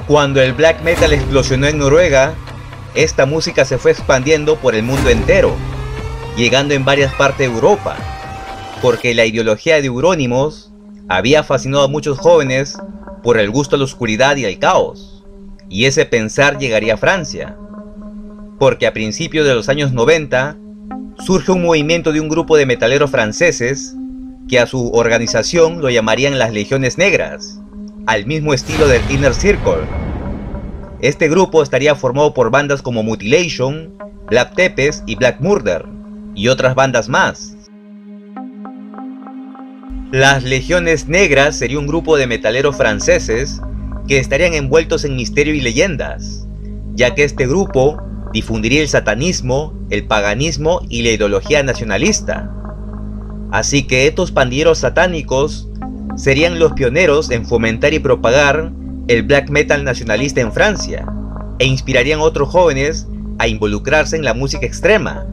Cuando el black metal explosionó en Noruega, esta música se fue expandiendo por el mundo entero, llegando en varias partes de Europa, porque la ideología de Euronymous había fascinado a muchos jóvenes por el gusto a la oscuridad y al caos, y ese pensar llegaría a Francia, porque a principios de los años 90 surge un movimiento de un grupo de metaleros franceses que a su organización lo llamarían las Legiones Negras, al mismo estilo del Inner Circle. Este grupo estaría formado por bandas como Mutilation, Black Tempest y Black Murder, y otras bandas más. Las Legiones Negras sería un grupo de metaleros franceses que estarían envueltos en misterio y leyendas, ya que este grupo difundiría el satanismo, el paganismo y la ideología nacionalista. Así que estos pandilleros satánicos serían los pioneros en fomentar y propagar el black metal nacionalista en Francia, e inspirarían a otros jóvenes a involucrarse en la música extrema.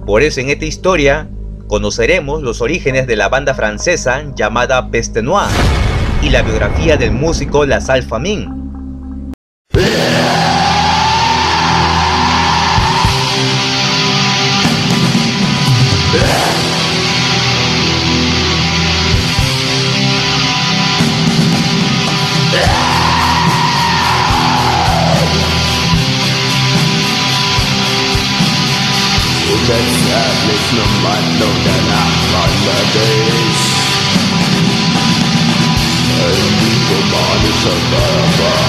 Por eso en esta historia conoceremos los orígenes de la banda francesa llamada Peste Noire y la biografía del músico La Salle Famine. Letztendlich nur Wandlung der Nachwanderdays. Ein diplomatischer Körper,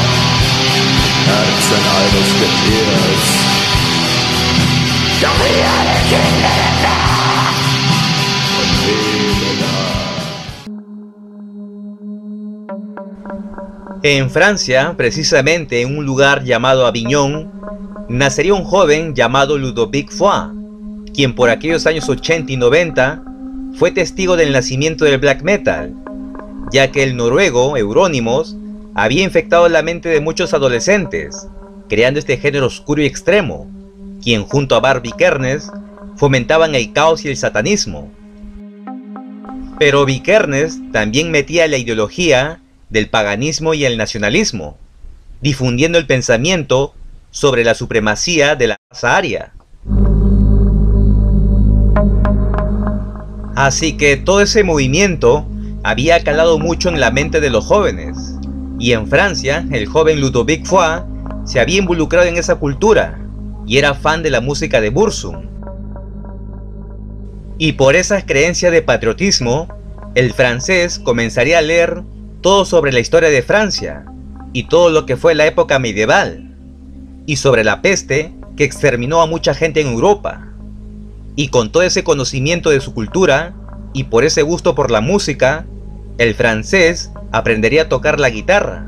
Herzen eines Getiers. Doch wir alle Kinder der Nacht und leben da. En Francia, precisamente en un lugar llamado Avignon, nacería un joven llamado Ludovic Foix, quien por aquellos años 80 y 90 fue testigo del nacimiento del black metal, ya que el noruego Euronymous había infectado la mente de muchos adolescentes, creando este género oscuro y extremo, quien junto a Barbie Vikernes fomentaban el caos y el satanismo. Pero Vikernes también metía la ideología del paganismo y el nacionalismo, difundiendo el pensamiento sobre la supremacía de la raza aria. Así que todo ese movimiento había calado mucho en la mente de los jóvenes, y en Francia el joven Ludovic Foix se había involucrado en esa cultura y era fan de la música de Burzum. Y por esas creencias de patriotismo, el francés comenzaría a leer todo sobre la historia de Francia y todo lo que fue la época medieval, y sobre la peste que exterminó a mucha gente en Europa. Y con todo ese conocimiento de su cultura y por ese gusto por la música, el francés aprendería a tocar la guitarra.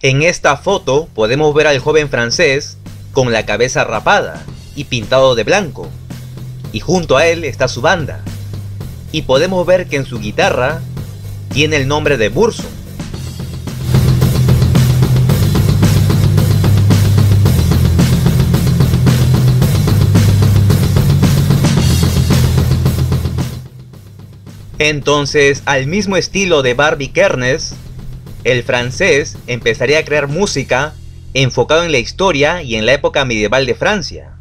En esta foto podemos ver al joven francés con la cabeza rapada y pintado de blanco, y junto a él está su banda, y podemos ver que en su guitarra tiene el nombre de Burzum. Entonces, al mismo estilo de Barbie Vikernes, el francés empezaría a crear música enfocado en la historia y en la época medieval de Francia,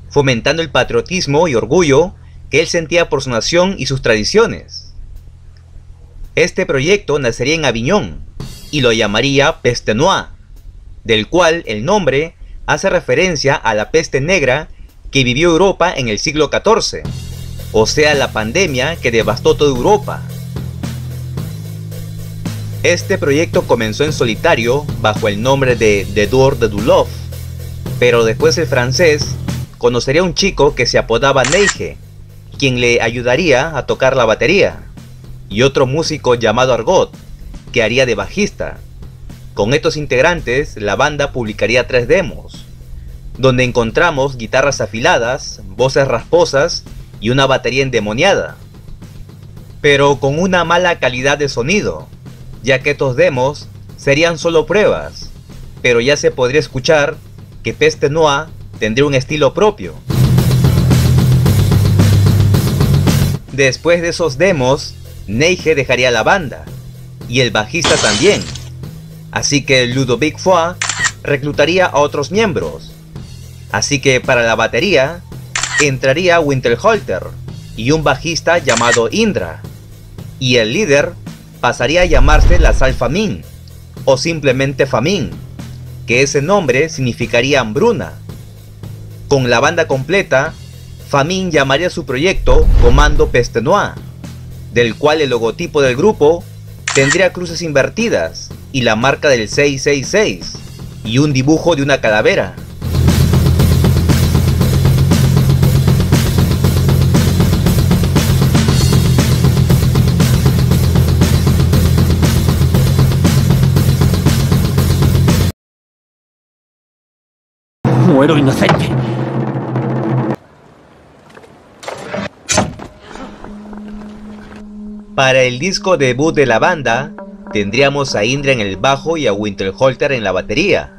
fomentando el patriotismo y orgullo que él sentía por su nación y sus tradiciones. Este proyecto nacería en Avignon y lo llamaría Peste Noire, del cual el nombre hace referencia a la peste negra que vivió Europa en el siglo XIV. O sea, la pandemia que devastó toda Europa. Este proyecto comenzó en solitario bajo el nombre de The Door de Duluth, pero después el francés conocería a un chico que se apodaba Neige, quien le ayudaría a tocar la batería, y otro músico llamado Argot, que haría de bajista. Con estos integrantes, la banda publicaría 3 demos, donde encontramos guitarras afiladas, voces rasposas y una batería endemoniada, pero con una mala calidad de sonido, ya que estos demos serían solo pruebas, pero ya se podría escuchar que Peste Noire tendría un estilo propio. Después de esos demos, Neige dejaría la banda, y el bajista también, así que Ludovic Foix reclutaría a otros miembros. Así que para la batería entraría Winterhalter y un bajista llamado Indra, y el líder pasaría a llamarse La Salle Famine, o simplemente Famine, que ese nombre significaría hambruna. Con la banda completa, Famine llamaría su proyecto Comando Peste Noire, del cual el logotipo del grupo tendría cruces invertidas y la marca del 666 y un dibujo de una calavera. Muero inocente. Para el disco debut de la banda, tendríamos a Indra en el bajo y a Winterhalter en la batería,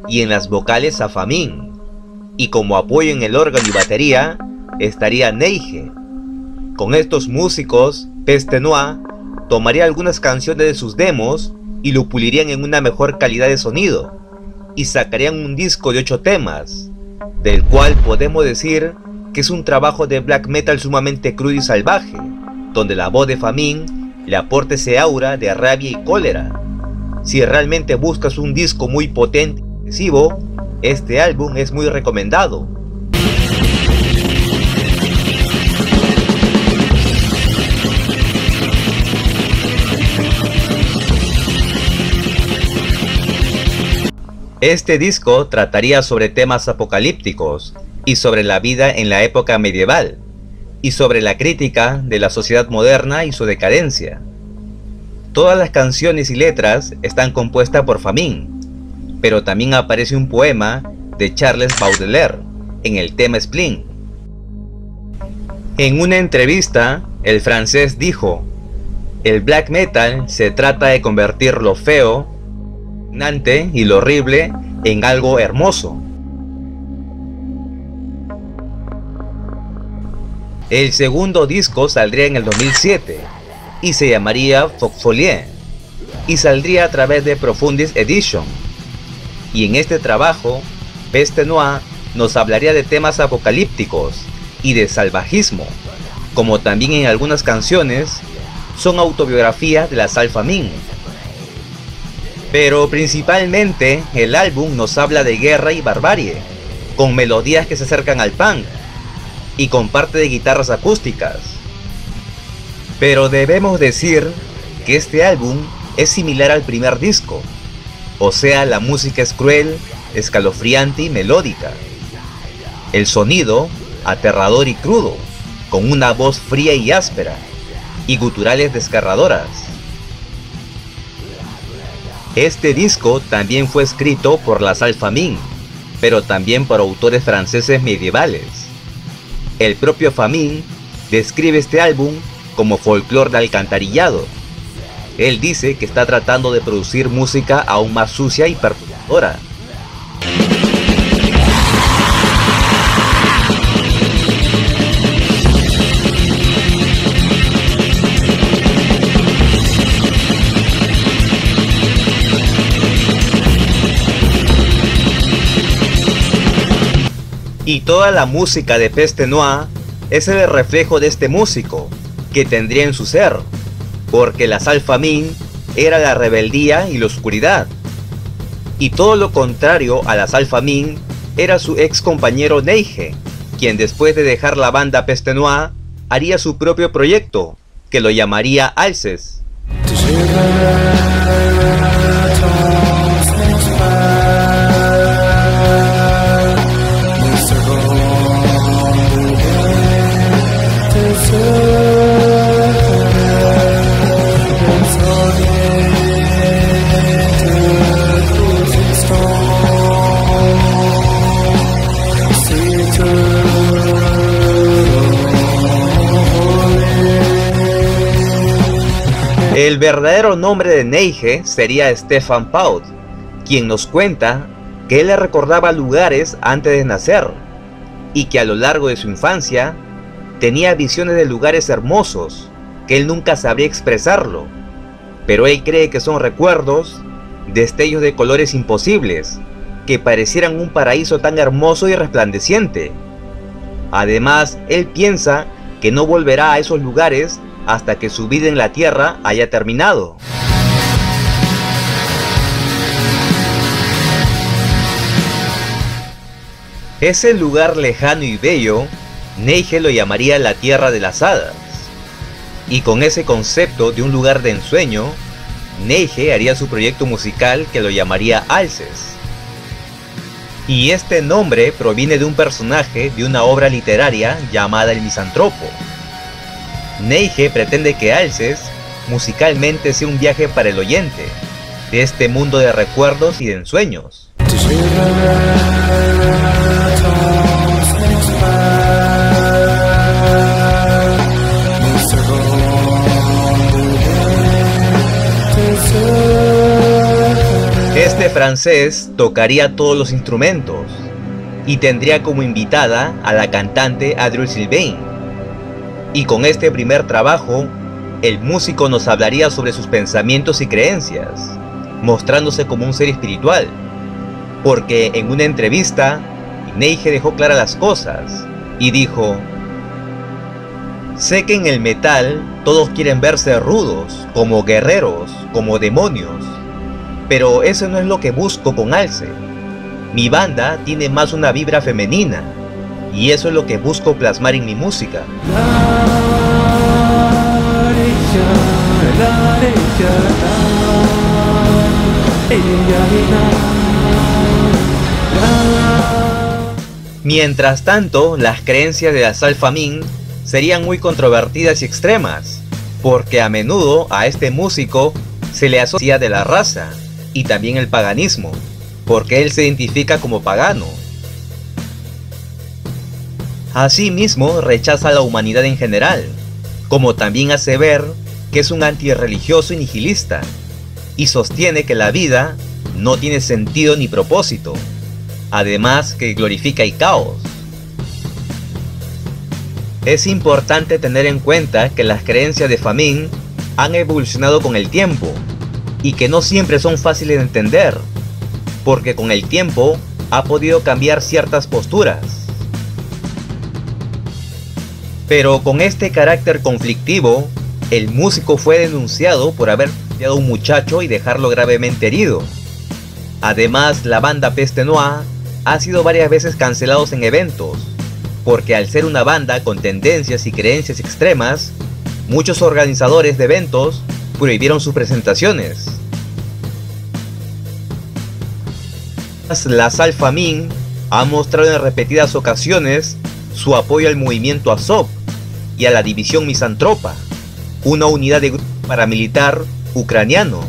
y en las vocales a Famine, y como apoyo en el órgano y batería estaría Neige. Con estos músicos, Peste Noire tomaría algunas canciones de sus demos y lo pulirían en una mejor calidad de sonido, y sacarían un disco de 8 temas, del cual podemos decir que es un trabajo de black metal sumamente crudo y salvaje, donde la voz de Famine le aporta ese aura de rabia y cólera. Si realmente buscas un disco muy potente y agresivo, este álbum es muy recomendado. Este disco trataría sobre temas apocalípticos y sobre la vida en la época medieval, y sobre la crítica de la sociedad moderna y su decadencia. Todas las canciones y letras están compuestas por Famine, pero también aparece un poema de Charles Baudelaire en el tema Spleen. En una entrevista, el francés dijo: "El black metal se trata de convertir lo feo, repugnante y lo horrible en algo hermoso". El segundo disco saldría en el 2007 y se llamaría Folie, y saldría a través de Profundis Edition. Y en este trabajo, Peste Noire nos hablaría de temas apocalípticos y de salvajismo, como también en algunas canciones son autobiografías de La Salle Famine. Pero principalmente el álbum nos habla de guerra y barbarie, con melodías que se acercan al punk y con parte de guitarras acústicas. Pero debemos decir que este álbum es similar al primer disco, o sea, la música es cruel, escalofriante y melódica. El sonido, aterrador y crudo, con una voz fría y áspera, y guturales desgarradoras. Este disco también fue escrito por La Salle Famine, pero también por autores franceses medievales. El propio Famine describe este álbum como folclore de alcantarillado. Él dice que está tratando de producir música aún más sucia y perturbadora. Y toda la música de Peste Noire es el reflejo de este músico, que tendría en su ser, porque La Salle Famine era la rebeldía y la oscuridad, y todo lo contrario a La Salle Famine era su ex compañero Neige, quien después de dejar la banda Peste Noire haría su propio proyecto, que lo llamaría Alces. El verdadero nombre de Neige sería Stefan Paut, quien nos cuenta que él le recordaba lugares antes de nacer, y que a lo largo de su infancia tenía visiones de lugares hermosos, que él nunca sabría expresarlo, pero él cree que son recuerdos destellos de colores imposibles, que parecieran un paraíso tan hermoso y resplandeciente. Además, él piensa que no volverá a esos lugares hasta que su vida en la Tierra haya terminado. Ese lugar lejano y bello, Neige lo llamaría la Tierra de las Hadas. Y con ese concepto de un lugar de ensueño, Neige haría su proyecto musical que lo llamaría Alces. Y este nombre proviene de un personaje de una obra literaria llamada El Misantropo. Neige pretende que Alces musicalmente sea un viaje para el oyente, de este mundo de recuerdos y de ensueños. Este francés tocaría todos los instrumentos y tendría como invitada a la cantante Audrey Sylvain. Y con este primer trabajo, el músico nos hablaría sobre sus pensamientos y creencias, mostrándose como un ser espiritual, porque en una entrevista, Neige dejó claras las cosas y dijo: sé que en el metal todos quieren verse rudos, como guerreros, como demonios, pero eso no es lo que busco con Alce. Mi banda tiene más una vibra femenina, y eso es lo que busco plasmar en mi música. Mientras tanto, las creencias de las Alpha Min serían muy controvertidas y extremas, porque a menudo a este músico se le asocia de la raza y también el paganismo, porque él se identifica como pagano. Asimismo, rechaza a la humanidad en general, como también hace ver que es un antirreligioso y nihilista, y sostiene que la vida no tiene sentido ni propósito, además que glorifica el caos. Es importante tener en cuenta que las creencias de Famine han evolucionado con el tiempo, y que no siempre son fáciles de entender, porque con el tiempo ha podido cambiar ciertas posturas. Pero con este carácter conflictivo, el músico fue denunciado por haber golpeado a un muchacho y dejarlo gravemente herido. Además, la banda Peste Noire ha sido varias veces cancelados en eventos, porque al ser una banda con tendencias y creencias extremas, muchos organizadores de eventos prohibieron sus presentaciones. Las Alpha Min han mostrado en repetidas ocasiones su apoyo al movimiento Azov y a la división Misantropa, una unidad de grupo paramilitar ucraniano.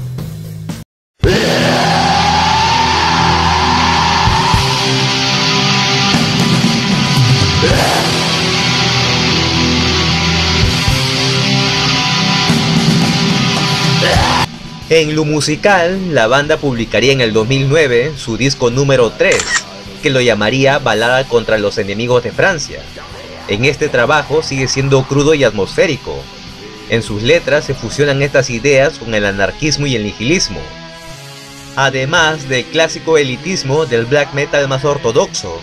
En lo musical, la banda publicaría en el 2009 su disco número 3, que lo llamaría Balada contra los enemigos de Francia. En este trabajo sigue siendo crudo y atmosférico. En sus letras se fusionan estas ideas con el anarquismo y el nihilismo, además del clásico elitismo del black metal más ortodoxo,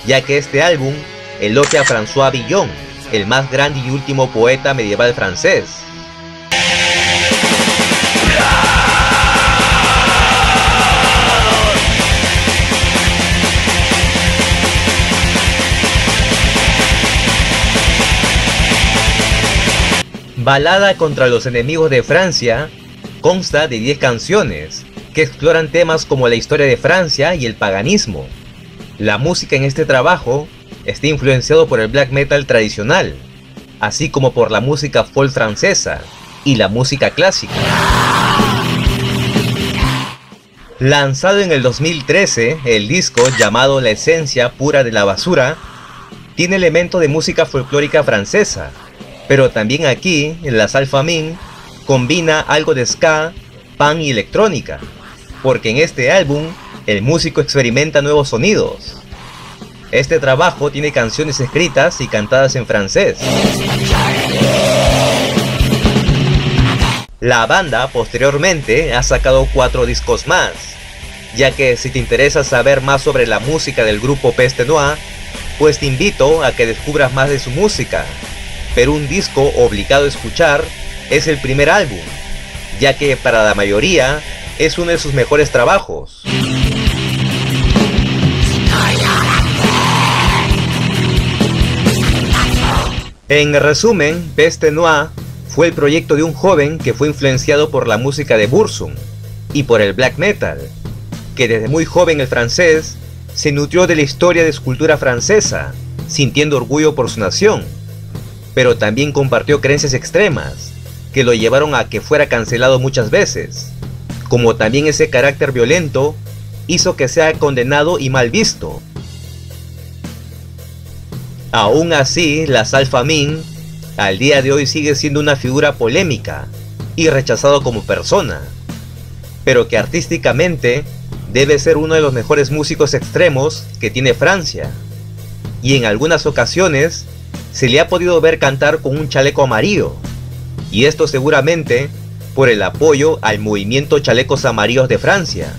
ya que este álbum elogia a François Villon, el más grande y último poeta medieval francés. Balada contra los enemigos de Francia consta de 10 canciones que exploran temas como la historia de Francia y el paganismo. La música en este trabajo está influenciado por el black metal tradicional, así como por la música folk francesa y la música clásica. Lanzado en el 2013, el disco, llamado La esencia pura de la basura, tiene elementos de música folclórica francesa, pero también aquí, en las Alpha Min, combina algo de ska, punk y electrónica, porque en este álbum el músico experimenta nuevos sonidos. Este trabajo tiene canciones escritas y cantadas en francés. La banda posteriormente ha sacado 4 discos más, ya que si te interesa saber más sobre la música del grupo Peste Noire, pues te invito a que descubras más de su música, pero un disco obligado a escuchar es el primer álbum, ya que para la mayoría es uno de sus mejores trabajos. En resumen, Peste Noire fue el proyecto de un joven que fue influenciado por la música de Burzum y por el black metal, que desde muy joven el francés se nutrió de la historia de escultura francesa, sintiendo orgullo por su nación, pero también compartió creencias extremas que lo llevaron a que fuera cancelado muchas veces, como también ese carácter violento hizo que sea condenado y mal visto. Aún así, la Salle Famine al día de hoy sigue siendo una figura polémica y rechazado como persona, pero que artísticamente debe ser uno de los mejores músicos extremos que tiene Francia, y en algunas ocasiones se le ha podido ver cantar con un chaleco amarillo, y esto seguramente por el apoyo al movimiento Chalecos Amarillos de Francia,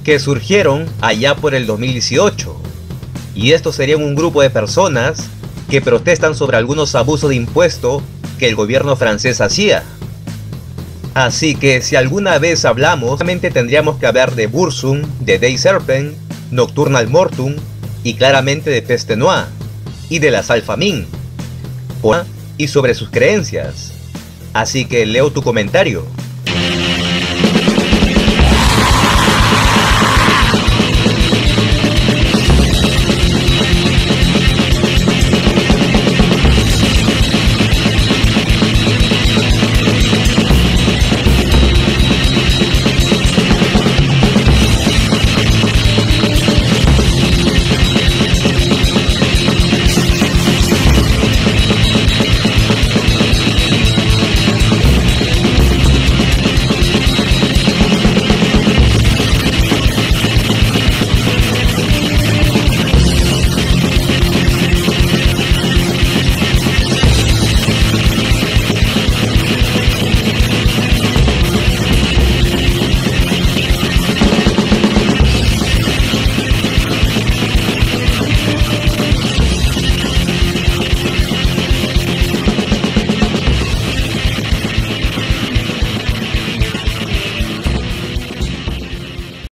que surgieron allá por el 2018, y estos serían un grupo de personas que protestan sobre algunos abusos de impuesto que el gobierno francés hacía. Así que si alguna vez hablamos, solamente tendríamos que hablar de Burzum, de Die Serpent, Nocturnal Mortum y claramente de Peste Noire y de la Salle Famine y sobre sus creencias. Así que leo tu comentario.